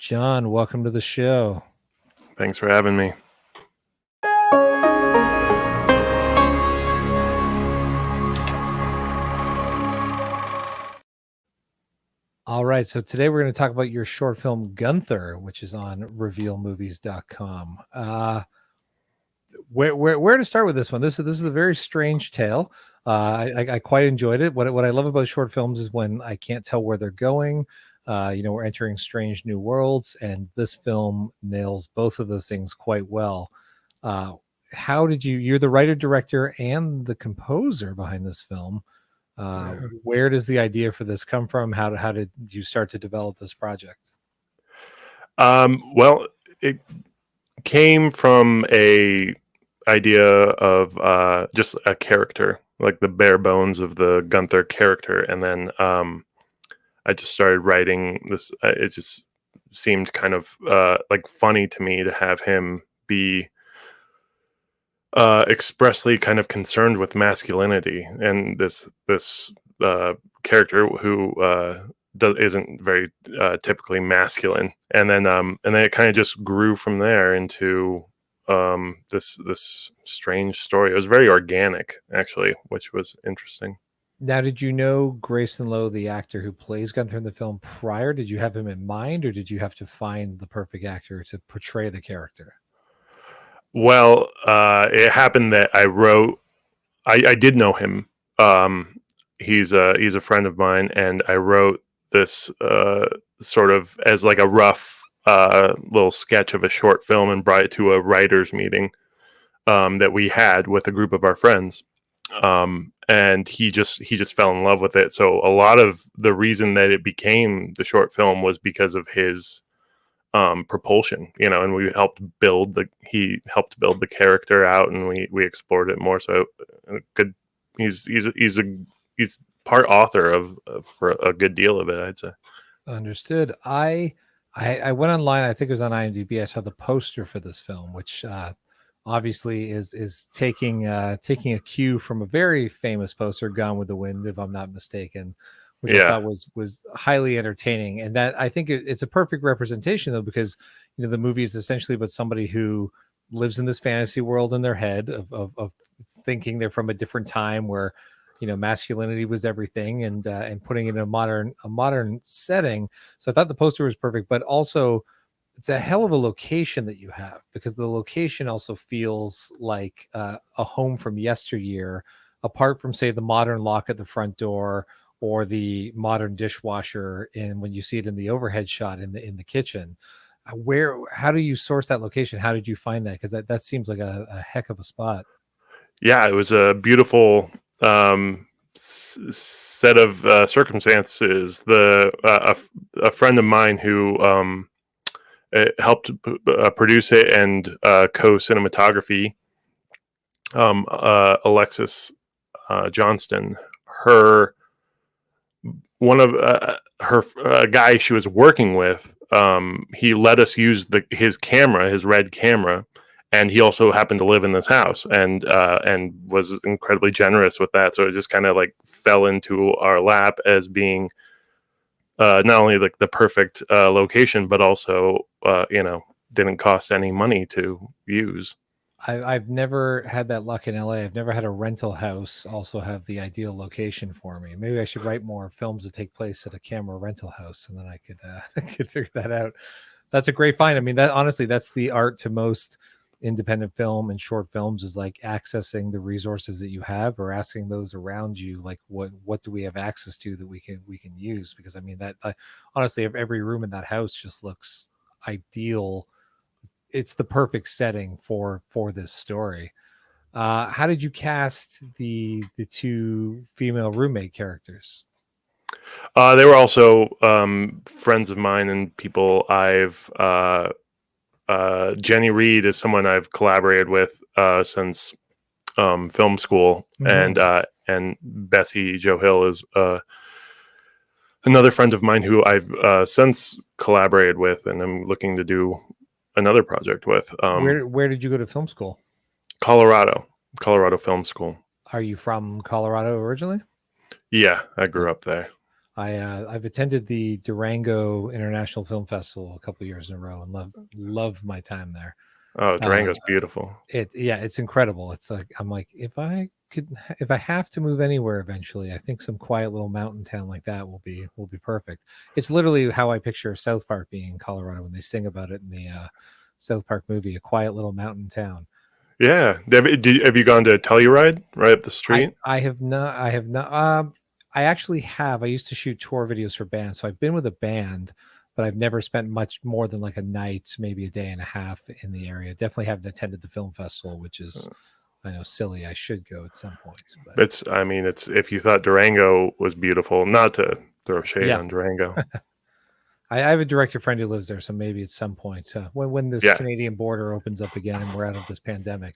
John, welcome to the show. Thanks for having me. All right, so today we're going to talk about your short film Gunther, which is on reveelmovies.com. Where to start with this one? This is a very strange tale. I quite enjoyed it. What I love about short films is when I can't tell where they're going. We're entering strange new worlds, and this film nails both of those things quite well. How did you're the writer, director, and the composer behind this film. Where does the idea for this come from? How did you start to develop this project? Well, it came from a idea of just a character, like the bare bones of the Gunther character, and then I just started writing this. It just seemed kind of like funny to me to have him be expressly kind of concerned with masculinity, and this character who isn't very typically masculine, and then it kind of just grew from there into this strange story. It was very organic, actually, which was interesting. Now, did you know Grayson Lowe, the actor who plays Gunther in the film, prior? Did you have him in mind, or did you have to find the perfect actor to portray the character? Well, it happened that I did know him. He's a friend of mine, and I wrote this sort of as like a rough little sketch of a short film and brought it to a writers meeting that we had with a group of our friends. And he just fell in love with it. So a lot of the reason that it became the short film was because of his propulsion, and we helped he helped build the character out, and we explored it more. So he's part author for a good deal of it, I'd say. Understood. I went online. I think it was on IMDb. I saw the poster for this film, which obviously is taking a cue from a very famous poster, Gone with the Wind, if I'm not mistaken, which I thought was highly entertaining. And that, I think it's a perfect representation, though, because the movie is essentially about somebody who lives in this fantasy world in their head of thinking they're from a different time where masculinity was everything, and putting it in a modern setting. So I thought the poster was perfect, but also it's a hell of a location that you have, because the location also feels like a home from yesteryear, apart from, say, the modern lock at the front door or the modern dishwasher when you see it in the overhead shot in the kitchen. How do you source that location? How did you find that? Because that seems like a heck of a spot. Yeah, it was a beautiful set of circumstances. A friend of mine who helped produce it and co-cinematography, Alexis Johnston, one of her guy she was working with, he let us use his camera, his red camera, and he also happened to live in this house, and was incredibly generous with that. So it just kind of like fell into our lap as being not only like the perfect location, but also didn't cost any money to use. I've never had that luck in LA. I've never had a rental house also have the ideal location for me. Maybe I should write more films that take place at a camera rental house, and then I could could figure that out. That's a great find. I mean, that honestly, that's the art to most independent film and short films, is like accessing the resources that you have, or asking those around you, like what do we have access to that we can use? Because I mean, that honestly, every room in that house just looks ideal. It's the perfect setting for this story. How did you cast the two female roommate characters? They were also friends of mine and people I've Jenny Reed is someone I've collaborated with since film school, and Bessie Joe Hill is another friend of mine who I've since collaborated with, and I'm looking to do another project with. Where did you go to film school? Colorado Film School. Are you from Colorado originally? Yeah, I grew up there. I've attended the Durango International Film Festival a couple years in a row and love my time there. Oh, Uh, Durango's beautiful. it's incredible. It's like I'm like if I have to move anywhere eventually, I think some quiet little mountain town like that will be perfect. It's literally how I picture South Park being in Colorado when they sing about it in the South Park movie, a quiet little mountain town. Yeah. Have you gone to Telluride right up the street? I have not. I have not. I actually have. I used to shoot tour videos for bands, so I've been with a band, but I've never spent much more than like a night, maybe a day and a half in the area. Definitely haven't attended the film festival, which is, I know, silly. I should go at some point, but I mean, it's if you thought Durango was beautiful, not to throw shade yeah. on Durango. I have a director friend who lives there, so maybe at some point when this Yeah. Canadian border opens up again and we're out of this pandemic,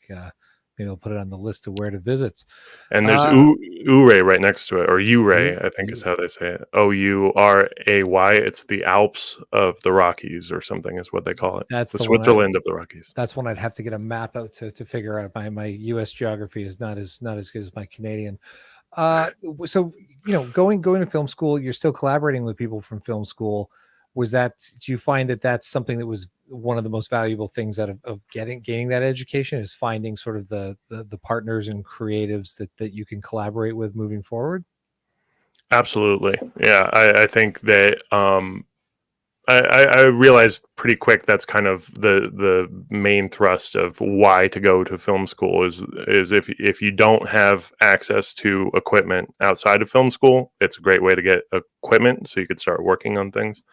maybe I'll put it on the list of where to visit. And there's Uh, Ouray right next to it, or Ouray, you, I think is you, how they say it. Ouray. It's the Alps of the Rockies, or something is what they call it. that's The the one. Switzerland of the Rockies. That's one I'd have to get a map out to figure out. My U.S. geography is not as good as my Canadian. So going to film school, you're still collaborating with people from film school. Do you find that that's something that was one of the most valuable things out of gaining that education, is finding sort of the partners and creatives that you can collaborate with moving forward? Absolutely. Yeah. I think that I realized pretty quick that's kind of the main thrust of why to go to film school is if you don't have access to equipment outside of film school, it's a great way to get equipment so you could start working on things.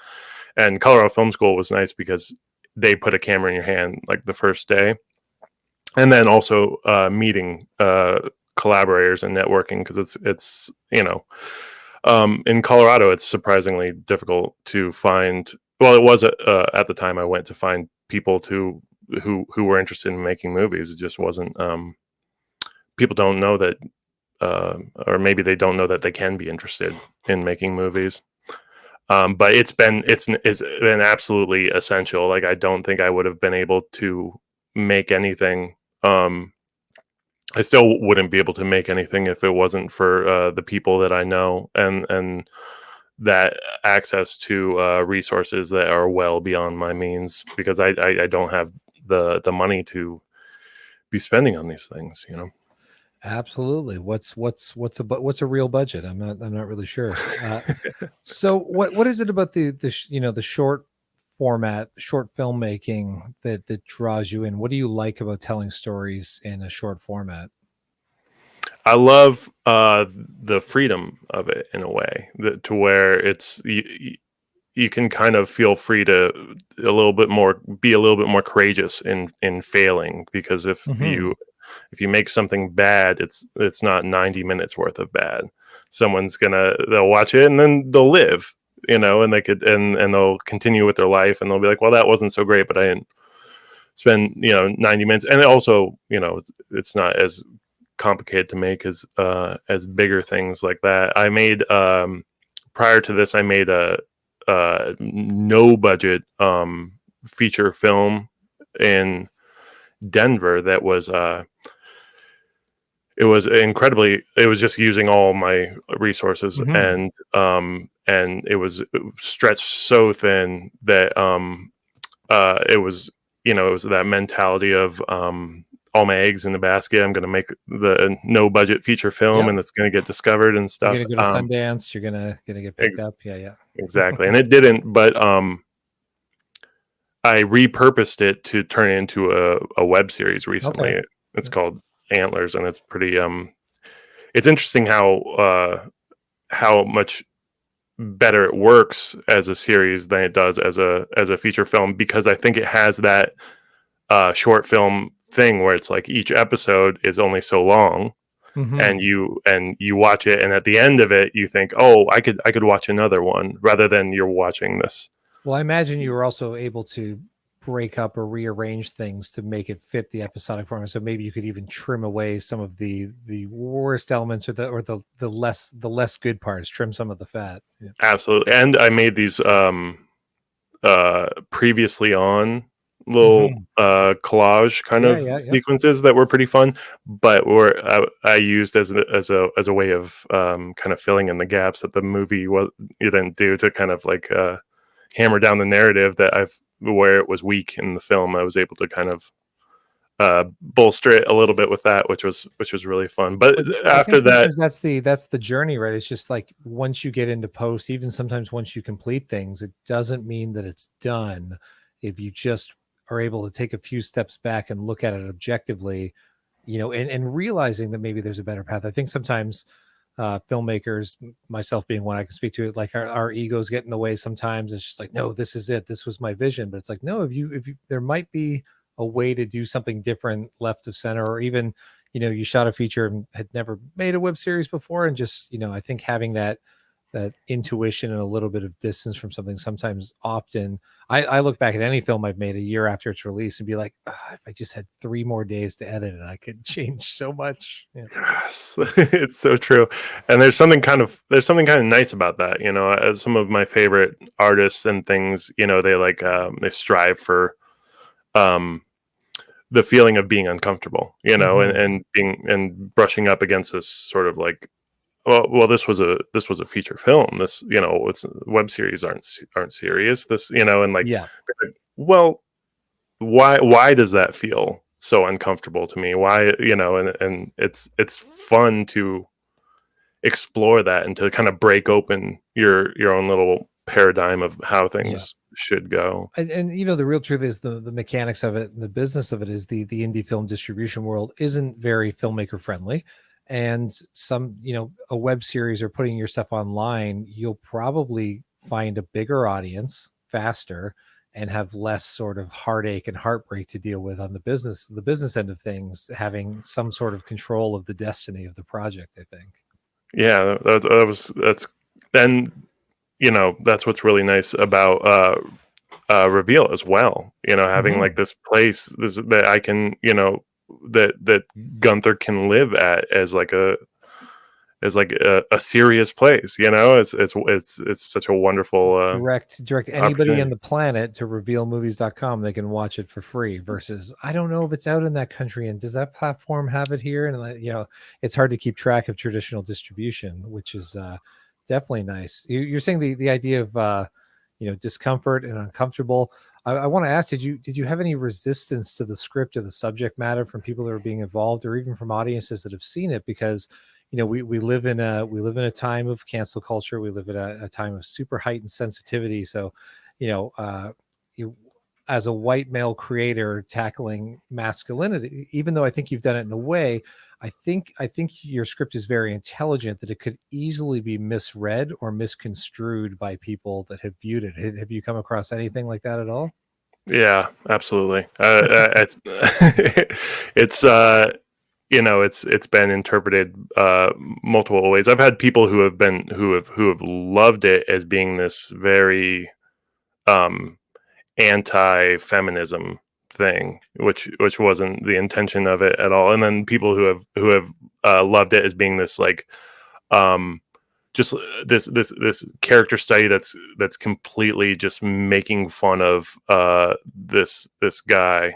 And Colorado Film School was nice because they put a camera in your hand like the first day, and then also meeting collaborators and networking, because it's in Colorado it's surprisingly difficult to find. Well, it was at the time I went to find people who were interested in making movies. It just wasn't. People don't know that, or maybe they don't know that they can be interested in making movies. But it's been absolutely essential. Like, I don't think I would have been able to make anything. I still wouldn't be able to make anything if it wasn't for the people that I know and that access to resources that are well beyond my means, because I don't have the money to be spending on these things. Absolutely. What's a real budget? I'm not really sure. So what is it about the short format, short filmmaking that draws you in? What do you like about telling stories in a short format? I love the freedom of it in a way, to where it's you can kind of feel free to be a little bit more courageous in failing, because if Mm-hmm. you make something bad, it's not 90 minutes worth of bad. They'll watch it and then they'll live, and and they'll continue with their life, and they'll be like, well, that wasn't so great, but I didn't spend 90 minutes. And also, it's not as complicated to make as bigger things like that. I made prior to this, I made a no budget feature film in Denver that was it was just using all my resources, Mm-hmm. and it was stretched so thin that it was that mentality of all my eggs in the basket. I'm going to make the no budget feature film, Yep. and it's going to get discovered and You're stuff. gonna go to Sundance. You're gonna get picked up. Yeah, yeah. Exactly. And it didn't, but I repurposed it to turn it into a web series recently. Okay. It's called Antlers, and it's pretty it's interesting how much better it works as a series than it does as a feature film, because I think it has that short film thing where it's like each episode is only so long, and Mm-hmm. you watch it, and at the end of it you think, oh, I could watch another one, rather than you're watching this. Well, I imagine you were also able to break up or rearrange things to make it fit the episodic format. So maybe you could even trim away some of the worst elements, or the less good parts. Trim some of the fat. Yeah. Absolutely. And I made these previously on little Mhm. collage kind Yeah, of yeah, yep. sequences that were pretty fun, but were I used as a way of kind of filling in the gaps that the movie was you didn't do, to kind of like hammer down the narrative that I've where it was weak in the film. I was able to kind of bolster it a little bit with that, which was really fun. But But I think after that, sometimes that's the journey, right? It's just like once you get into post, even sometimes once you complete things, it doesn't mean that it's done. If you just are able to take a few steps back and look at it objectively, and realizing that maybe there's a better path. I think sometimes filmmakers, myself being one, I can speak to it, like our egos get in the way sometimes. It's just like, no, this is it. This was my vision. But it's like, no, if you there might be a way to do something different left of center, or even, you shot a feature and had never made a web series before. And just, I think having that intuition and a little bit of distance from something sometimes often I look back at any film I've made a year after its release and be like, if I just had 3 more days to edit it, I could change so much. Yeah. yes, it's so true. And there's something kind of nice about that. As some of my favorite artists and things, they like they strive for um the feeling of being uncomfortable, and, Mhm. and being and brushing up against this sort of like, well, this was a feature film. This, it's web series aren't serious. This, and like, Yeah. well, why does that feel so uncomfortable to me? Why, and it's fun to explore that and to kind of break open your own little paradigm of how Yeah. things should go. And the real truth is the mechanics of it and the business of it is the indie film distribution world isn't very filmmaker friendly. And a web series or putting your stuff online, you'll probably find a bigger audience faster and have less sort of heartache and heartbreak to deal with on the business end of things, having some sort of control of the destiny of the project, I think. Yeah, that's and that's what's really nice about Reveal as well. Having like Mhm. this place that I can, that Gunther can live at as like a serious place. It's such a wonderful Direct anybody on opportunity. the planet to revealmovies.com. They can watch it for free versus I don't know if it's out in that country and does that platform have it here? And it's hard to keep track of traditional distribution, which is definitely nice. You're saying the idea of discomfort and uncomfortable. I want to ask, did you have any resistance to the script or the subject matter from people that are being involved, or even from audiences that have seen it? Because we live in a time of cancel culture. We live in a time of super heightened sensitivity. So, you know, uh, you, as a white male creator tackling masculinity, even though I think you've done it in a way, I think your script is very intelligent, that it could easily be misread or misconstrued by people that have viewed it. Have you come across anything like that at all? Yeah, absolutely. It's it's been interpreted multiple ways. I've had people who have loved it as being this very um anti-feminism thing, which wasn't the intention of it at all. And then people who have loved it as being this like um just this character study that's completely just making fun of this guy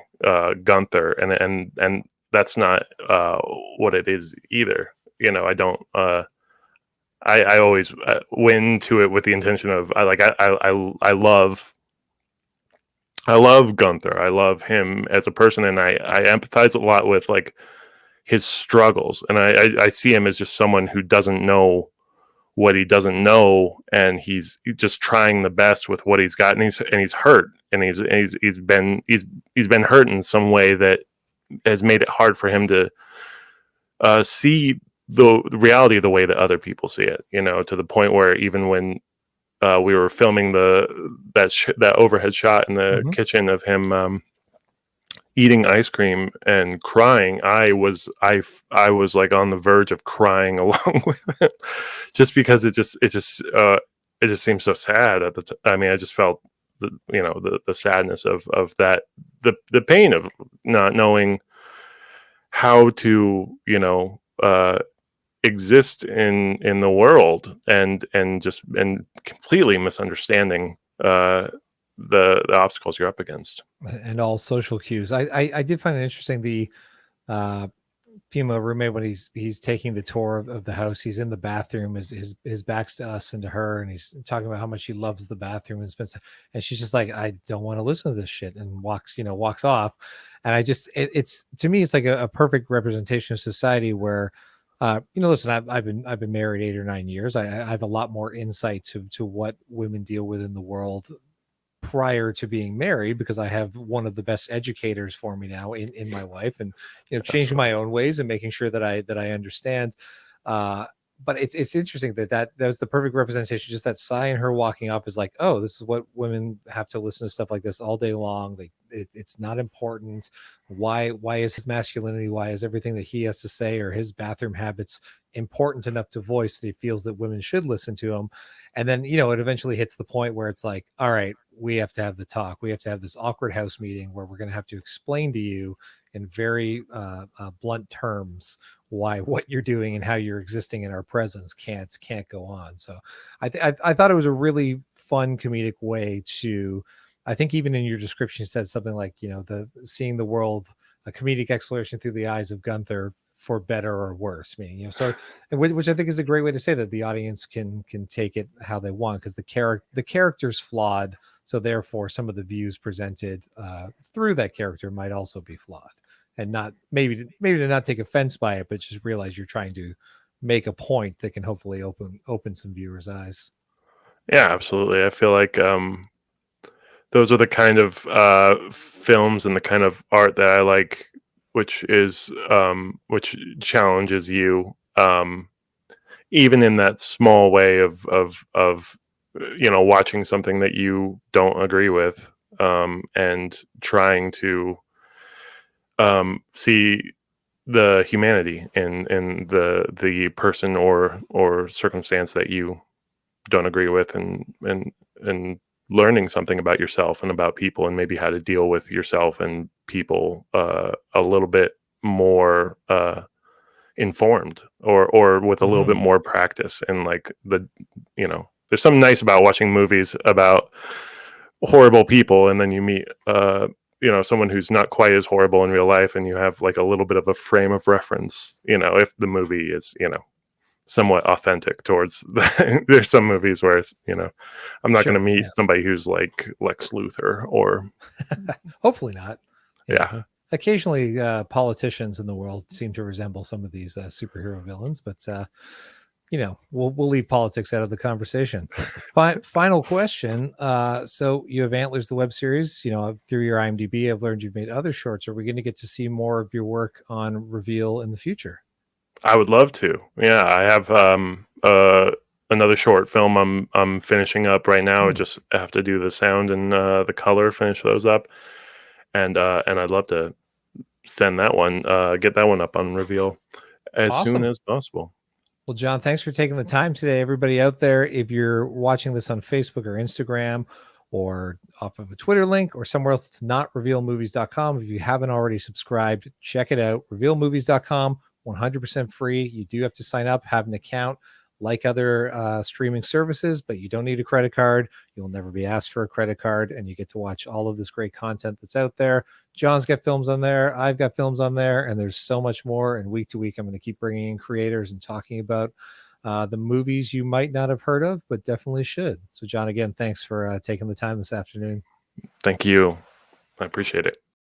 Gunther, and that's not what it is either. I don't I always went to it with the intention of I love Gunther. I love him as a person, and I empathize a lot with like his struggles, and I see him as just someone who doesn't know what he doesn't know, and he's just trying the best with what he's got, and he's hurt, and he's been hurt in some way that has made it hard for him to see the reality the way that other people see it. To the point where even when we were filming that overhead shot in the Mhm. kitchen of him eating ice cream and crying, I was like on the verge of crying along with him, just because it just seems so sad at the I mean, I just felt the sadness of that, the pain of not knowing how to exist in the world, and completely misunderstanding the obstacles you're up against. And all social cues. I did find it interesting, the uh female roommate, when he's taking the tour of the house, he's in the bathroom, his back's to us and to her, and he's talking about how much he loves the bathroom and spends, and she's just like, I don't want to listen to this shit, and walks off. And I just, it's to me, it's like a perfect representation of society where listen, I've been married 8 or 9 years. I have a lot more insight to what women deal with in the world prior to being married, because I have one of the best educators for me now in my wife, and changing my own ways and making sure that I understand. Uh, but it's interesting that was the perfect representation. Just that Sai and her walking off is like, oh, this is what women have to listen to stuff like this all day long. It's not important. Why is his masculinity? Why is everything that he has to say or his bathroom habits important enough to voice that he feels that women should listen to him? And then, it eventually hits the point where it's like, all right, we have to have the talk. We have to have this awkward house meeting where we're going to have to explain to you in very blunt terms why what you're doing and how you're existing in our presence can't go on. So I thought it was a really fun comedic way to, I think even in your description, you said something like, the seeing the world, a comedic exploration through the eyes of Gunther, for better or worse, meaning, so, which I think is a great way to say that the audience can take it how they want, because the character's flawed, so therefore some of the views presented through that character might also be flawed, and not maybe to not take offense by it, but just realize you're trying to make a point that can hopefully open some viewers' eyes. Yeah, absolutely. I feel like those are the kind of films and the kind of art that I like, which challenges you, even in that small way of watching something that you don't agree with, and trying to see the humanity in the person or circumstance that you don't agree with, and learning something about yourself and about people, and maybe how to deal with yourself and people a little bit more informed, or with a little bit more practice. And like there's something nice about watching movies about horrible people, and then you meet someone who's not quite as horrible in real life, and you have like a little bit of a frame of reference, if the movie is somewhat authentic towards there's some movies where it's I'm not going to meet somebody who's like Lex Luthor, or hopefully not. Yeah. Occasionally politicians in the world seem to resemble some of these superhero villains, but we'll leave politics out of the conversation. Final question. So you have Antlers, the web series, through your IMDb, I've learned you've made other shorts. Are we going to get to see more of your work on Reveal in the future? I would love to. Yeah, I have another short film I'm finishing up right now. I just have to do the sound and the color, finish those up, and I'd love to send that one, get that one up on Reveal as soon as possible. Well, John, thanks for taking the time today. Everybody out there, if you're watching this on Facebook or Instagram, or off of a Twitter link or somewhere else, it's not revealmovies.com. If you haven't already subscribed, check it out. Revealmovies.com, 100% free. You do have to sign up, have an account like other streaming services, but you don't need a credit card. You'll never be asked for a credit card, and you get to watch all of this great content that's out there. John's got films on there. I've got films on there, and there's so much more. And week to week, I'm going to keep bringing in creators and talking about the movies you might not have heard of, but definitely should. So, John, again, thanks for taking the time this afternoon. Thank you. I appreciate it.